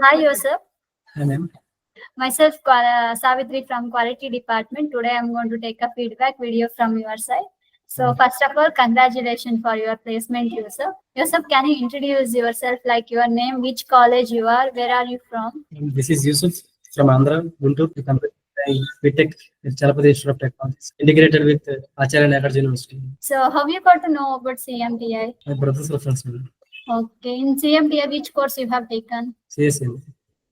Hi, Yusuf. Hi, ma'am. Myself, Savitri from Quality Department. Today, I'm going to take a feedback video from your side. So, first of all, congratulations for your placement, Yusuf. Yusuf, can you introduce yourself, like your name, which college you are, where are you from? This is Yusuf from Andhra, Guntur. BTech at Chalapathi Institute of Technology, integrated with Acharya Nagarjuna University. So, how you got to know about CMTI? My brother's reference, ma'am. Okay, in CMTI, which course you have taken? CSM.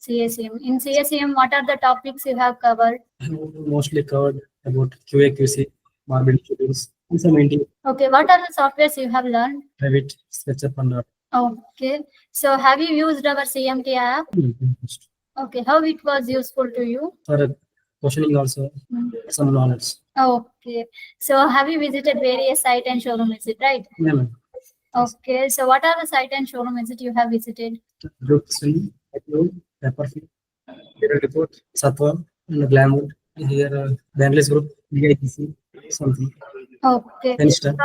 CSM. In CSM, what are the topics you have covered? I have mostly covered about QA, QC, marketing schedules, and some interior. Okay, what are the softwares you have learned? Private, SketchUp, and art. Okay, so have you used our CMTI app? Okay, how it was useful to you? For questioning also, some knowledge. Okay, so have you visited various site and showroom visit, right? Yeah, ma'am. Okay, so what are the site and showroom visit you have visited? Group Swing, Pepperfield, Hero Report, Satwa, and Glamour. And here, Bandless Group, BITC, something. Okay. Insta.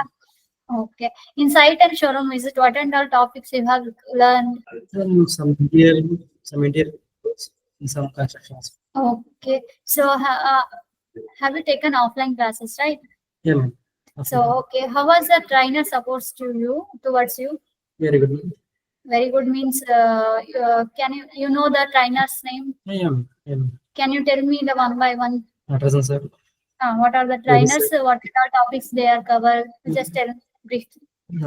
Okay. In site and showroom visit, what and all topics you have learned? Some interior, and some constructions. Okay. So have you taken offline classes, right? Yeah, ma'am. So okay, how was the trainer supports to you towards you? Very good. Ma'am. Very good means can you know the trainer's name? Yeah, ma'am. Yeah, ma'am. Can you tell me the one by one? Present, sir. What are the trainers? What are the topics they are covered? Just tell briefly.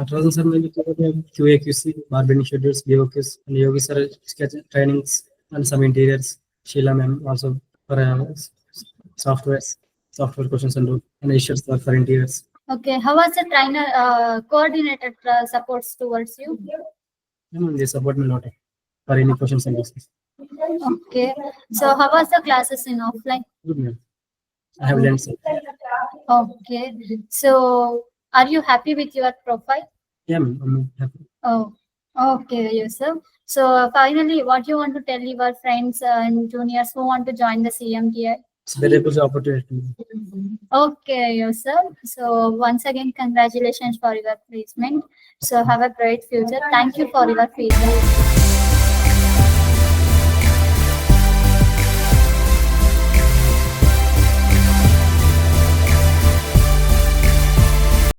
Present, sir. Maybe QA, QC, marketing schedules, BOQs, and Yogi sir sketch trainings and some interiors. Sheila ma'am also for software questions and issues for interiors. Okay, how was the trainer coordinated supports towards you? Yeah, ma'am, they support me a lot for any questions and answers. Okay, so how was the classes in offline? Good, ma'am. I have learned something. Okay, so are you happy with your profile? Yeah, ma'am. I'm happy. Oh, okay, Yusuf. So finally, what you want to tell your friends and juniors who want to join the CMTI? It's a very good opportunity. Okay, Yusuf. So once again, congratulations for your placement. So have a great future. Thank you for your feedback.